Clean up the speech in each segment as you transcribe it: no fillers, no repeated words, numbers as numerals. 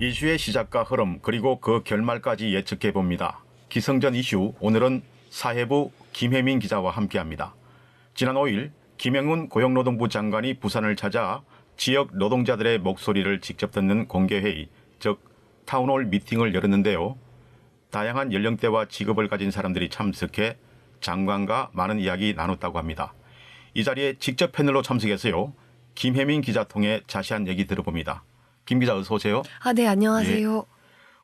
이슈의 시작과 흐름 그리고 그 결말까지 예측해 봅니다. 기승전 이슈 오늘은 사회부 김혜민 기자와 함께합니다. 지난 5일 김영훈 고용노동부 장관이 부산을 찾아 지역 노동자들의 목소리를 직접 듣는 공개회의, 즉 타운홀 미팅을 열었는데요. 다양한 연령대와 직업을 가진 사람들이 참석해 장관과 많은 이야기 나눴다고 합니다. 이 자리에 직접 패널로 참석해서요. 김혜민 기자 통해 자세한 얘기 들어봅니다. 김 기자 어서 오세요. 네, 안녕하세요. 예.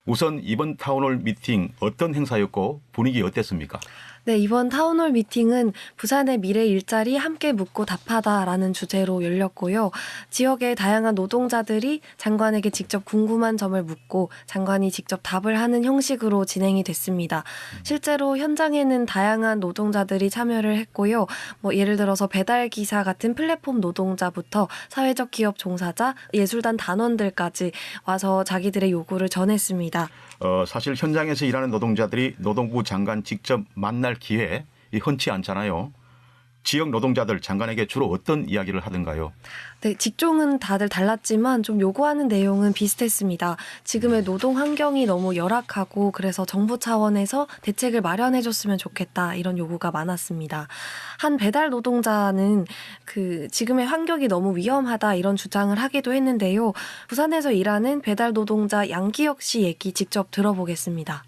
우선 이번 타운홀 미팅 어떤 행사였고 분위기 어땠습니까? 네, 이번 타운홀 미팅은 부산의 미래 일자리 함께 묻고 답하다라는 주제로 열렸고요. 지역의 다양한 노동자들이 장관에게 직접 궁금한 점을 묻고 장관이 직접 답을 하는 형식으로 진행이 됐습니다. 실제로 현장에는 다양한 노동자들이 참여를 했고요. 예를 들어서 배달기사 같은 플랫폼 노동자부터 사회적 기업 종사자, 예술단 단원들까지 와서 자기들의 요구를 전했습니다. 사실 현장에서 일하는 노동자들이 노동부 장관 직접 만날 기회 흔치 않잖아요. 지역 노동자들 장관에게 주로 어떤 이야기를 하던가요? 네, 직종은 다들 달랐지만 좀 요구하는 내용은 비슷했습니다. 지금의 노동 환경이 너무 열악하고 그래서 정부 차원에서 대책을 마련해줬으면 좋겠다 이런 요구가 많았습니다. 한 배달 노동자는 지금의 환경이 너무 위험하다 이런 주장을 하기도 했는데요. 부산에서 일하는 배달 노동자 양기혁 씨 얘기 직접 들어보겠습니다.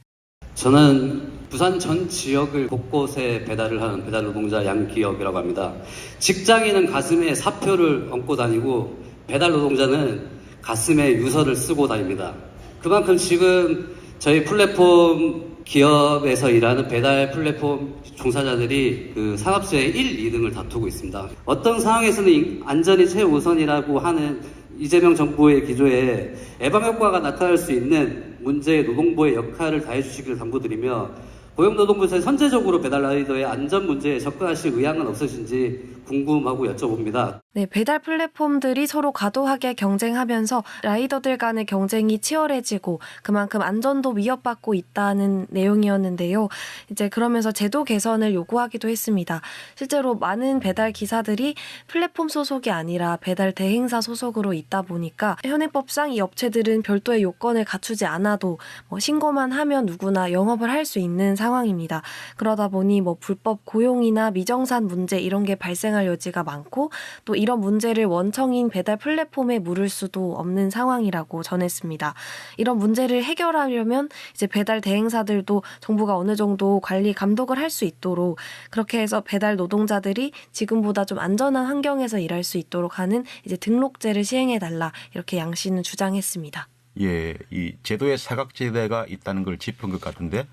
저는 부산 전 지역을 곳곳에 배달을 하는 배달 노동자 양기혁이라고 합니다. 직장인은 가슴에 사표를 얹고 다니고 배달 노동자는 가슴에 유서를 쓰고 다닙니다. 그만큼 지금 저희 플랫폼 기업에서 일하는 배달 플랫폼 종사자들이 산업재해 1, 2등을 다투고 있습니다. 어떤 상황에서는 안전이 최우선이라고 하는 이재명 정부의 기조에 예방효과가 나타날 수 있는 문제의 노동부의 역할을 다해 주시기를 당부드리며 고용노동부에서 선제적으로 배달 라이더의 안전 문제에 접근하실 의향은 없으신지 궁금하고 여쭤봅니다. 네, 배달 플랫폼들이 서로 과도하게 경쟁하면서 라이더들 간의 경쟁이 치열해지고 그만큼 안전도 위협받고 있다는 내용이었는데요. 이제 그러면서 제도 개선을 요구하기도 했습니다. 실제로 많은 배달 기사들이 플랫폼 소속이 아니라 배달 대행사 소속으로 있다 보니까 현행법상 이 업체들은 별도의 요건을 갖추지 않아도 신고만 하면 누구나 영업을 할 수 있는 상황입니다. 그러다 보니 불법 고용이나 미정산 문제 이런 게 발생할 여지가 많고 또 이런 문제를 원청인 배달 플랫폼에 물을 수도 없는 상황이라고 전했습니다. 이런 문제를 해결하려면 이제 배달 대행사들도 정부가 어느 정도 관리 감독을 할 수 있도록 그렇게 해서 배달 노동자들이 지금보다 좀 안전한 환경에서 일할 수 있도록 하는 이제 등록제를 시행해달라 이렇게 양 씨는 주장했습니다. 예, 이 제도에 사각지대가 있다는 걸 짚은 것 같은데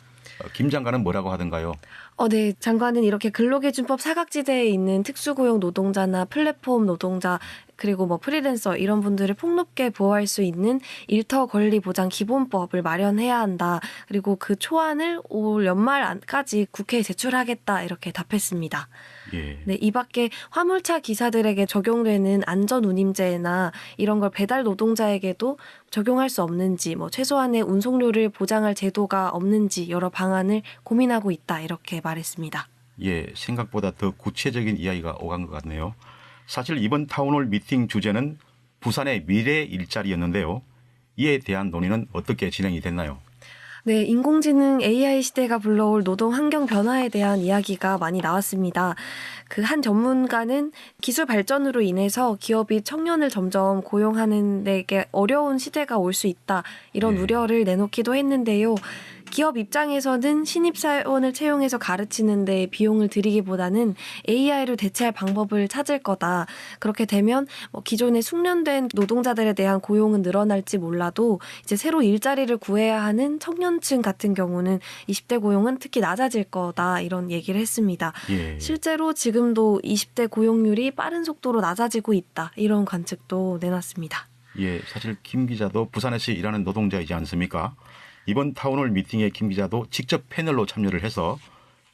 김 장관은 뭐라고 하던가요? 네. 장관은 이렇게 근로기준법 사각지대에 있는 특수고용 노동자나 플랫폼 노동자 그리고 프리랜서 이런 분들을 폭넓게 보호할 수 있는 일터 권리 보장 기본법을 마련해야 한다. 그리고 그 초안을 올 연말까지 국회에 제출하겠다 이렇게 답했습니다. 예. 네, 이 밖에 화물차 기사들에게 적용되는 안전운임제나 이런 걸 배달 노동자에게도 적용할 수 없는지 최소한의 운송료를 보장할 제도가 없는지 여러 방안을 고민하고 있다 이렇게 말했습니다. 예, 생각보다 더 구체적인 이야기가 오간 것 같네요. 사실 이번 타운홀 미팅 주제는 부산의 미래 일자리였는데요. 이에 대한 논의는 어떻게 진행이 됐나요? 네, 인공지능 AI 시대가 불러올 노동 환경 변화에 대한 이야기가 많이 나왔습니다. 한 전문가는 기술 발전으로 인해서 기업이 청년을 점점 고용하는 데게 어려운 시대가 올 수 있다. 이런 우려를 내놓기도 했는데요. 기업 입장에서는 신입사원을 채용해서 가르치는 데 비용을 들이기보다는 AI로 대체할 방법을 찾을 거다. 그렇게 되면 기존에 숙련된 노동자들에 대한 고용은 늘어날지 몰라도 이제 새로 일자리를 구해야 하는 청년층 같은 경우는 20대 고용은 특히 낮아질 거다. 이런 얘기를 했습니다. 예. 실제로 지금도 20대 고용률이 빠른 속도로 낮아지고 있다. 이런 관측도 내놨습니다. 예, 사실 김 기자도 부산에서 일하는 노동자이지 않습니까? 이번 타운홀 미팅에 김 기자도 직접 패널로 참여를 해서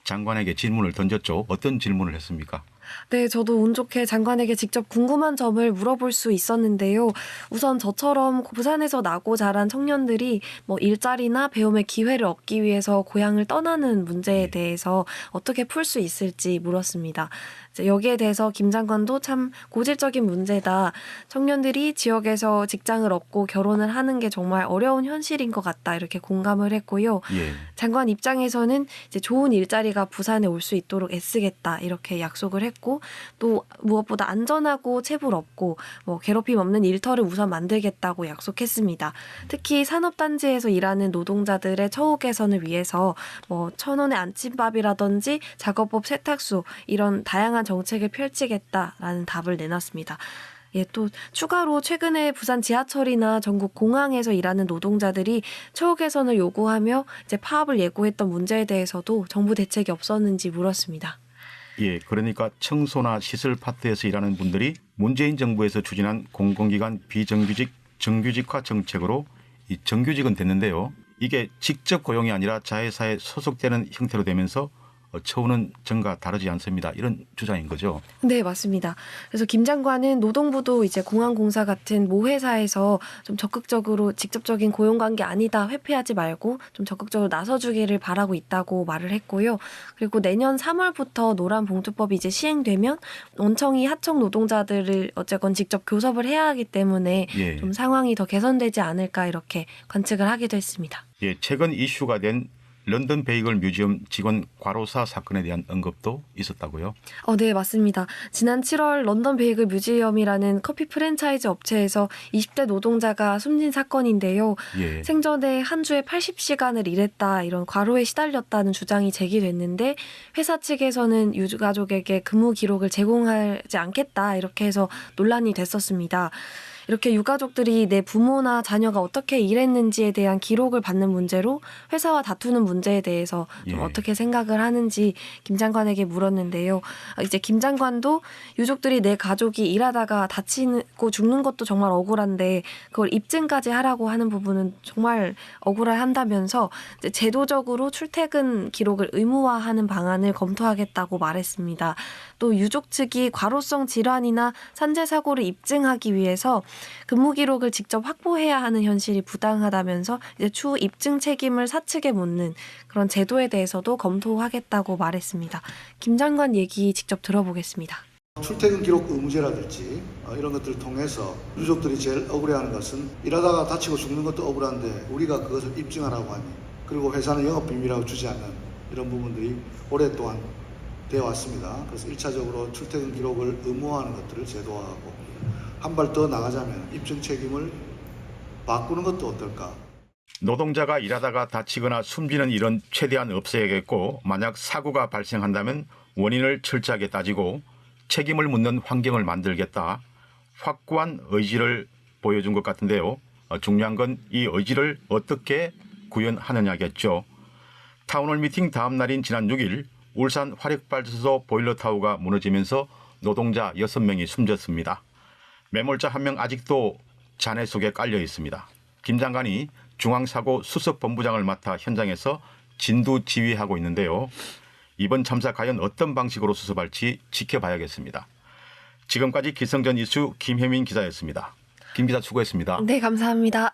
장관에게 질문을 던졌죠. 어떤 질문을 했습니까? 네, 저도 운 좋게 장관에게 직접 궁금한 점을 물어볼 수 있었는데요. 우선 저처럼 부산에서 나고 자란 청년들이 일자리나 배움의 기회를 얻기 위해서 고향을 떠나는 문제에 대해서 어떻게 풀 수 있을지 물었습니다. 이제 여기에 대해서 김 장관도 참 고질적인 문제다. 청년들이 지역에서 직장을 얻고 결혼을 하는 게 정말 어려운 현실인 것 같다. 이렇게 공감을 했고요. 예. 장관 입장에서는 이제 좋은 일자리가 부산에 올 수 있도록 애쓰겠다. 이렇게 약속을 했고 또 무엇보다 안전하고 체불 없고 뭐 괴롭힘 없는 일터를 우선 만들겠다고 약속했습니다. 특히 산업단지에서 일하는 노동자들의 처우 개선을 위해서 뭐 1,000원의 안침밥이라든지 작업법 세탁소 이런 다양한 정책을 펼치겠다라는 답을 내놨습니다. 예, 또 추가로 최근에 부산 지하철이나 전국 공항에서 일하는 노동자들이 처우 개선을 요구하며 이제 파업을 예고했던 문제에 대해서도 정부 대책이 없었는지 물었습니다. 예, 그러니까 청소나 시설 파트에서 일하는 분들이 문재인 정부에서 추진한 공공기관 비정규직 정규직화 정책으로 이 정규직은 됐는데요. 이게 직접 고용이 아니라 자회사에 소속되는 형태로 되면서 처우는 전과 다르지 않습니다. 이런 주장인 거죠. 네, 맞습니다. 그래서 김 장관은 노동부도 이제 공항공사 같은 모회사에서 좀 적극적으로 직접적인 고용관계 아니다 회피하지 말고 좀 적극적으로 나서주기를 바라고 있다고 말을 했고요. 그리고 내년 3월부터 노란봉투법이 이제 시행되면 원청이 하청 노동자들을 어쨌건 직접 교섭을 해야 하기 때문에 예. 좀 상황이 더 개선되지 않을까 이렇게 관측을 하기도 했습니다. 예, 최근 이슈가 된 런던 베이글 뮤지엄 직원 과로사 사건에 대한 언급도 있었다고요? 네, 맞습니다. 지난 7월 런던 베이글 뮤지엄이라는 커피 프랜차이즈 업체에서 20대 노동자가 숨진 사건인데요. 예. 생전에 한 주에 80시간을 일했다 이런 과로에 시달렸다는 주장이 제기됐는데 회사 측에서는 유가족에게 근무 기록을 제공하지 않겠다 이렇게 해서 논란이 됐었습니다. 이렇게 유가족들이 내 부모나 자녀가 어떻게 일했는지에 대한 기록을 받는 문제로 회사와 다투는 문제에 대해서 좀 예. 어떻게 생각을 하는지 김 장관에게 물었는데요. 이제 김 장관도 유족들이 내 가족이 일하다가 다치고 죽는 것도 정말 억울한데 그걸 입증까지 하라고 하는 부분은 정말 억울해한다면서 이제 제도적으로 출퇴근 기록을 의무화하는 방안을 검토하겠다고 말했습니다. 또 유족 측이 과로성 질환이나 산재 사고를 입증하기 위해서 근무 기록을 직접 확보해야 하는 현실이 부당하다면서 이제 추후 입증 책임을 사측에 묻는 그런 제도에 대해서도 검토하겠다고 말했습니다. 김 장관 얘기 직접 들어보겠습니다. 출퇴근 기록 의무제라든지 이런 것들을 통해서 유족들이 제일 억울해하는 것은 일하다가 다치고 죽는 것도 억울한데 우리가 그것을 입증하라고 하니 그리고 회사는 영업비밀이라고 주지 않는 이런 부분들이 오랫동안 되어 왔습니다. 그래서 1차적으로 출퇴근 기록을 의무화하는 것들을 제도화하고 한 발 더 나가자면 입증 책임을 바꾸는 것도 어떨까? 노동자가 일하다가 다치거나 숨지는 일은 최대한 없애야겠고 만약 사고가 발생한다면 원인을 철저하게 따지고 책임을 묻는 환경을 만들겠다. 확고한 의지를 보여준 것 같은데요. 중요한 건 이 의지를 어떻게 구현하느냐겠죠. 타운홀 미팅 다음 날인 지난 6일 울산 화력발전소 보일러타워가 무너지면서 노동자 6명이 숨졌습니다. 매몰자 1명 아직도 잔해 속에 깔려 있습니다. 김 장관이 중앙사고 수석본부장을 맡아 현장에서 진두지휘하고 있는데요. 이번 참사 과연 어떤 방식으로 수습할지 지켜봐야겠습니다. 지금까지 기성전 이슈 김혜민 기자였습니다. 김 기자 수고했습니다. 네, 감사합니다.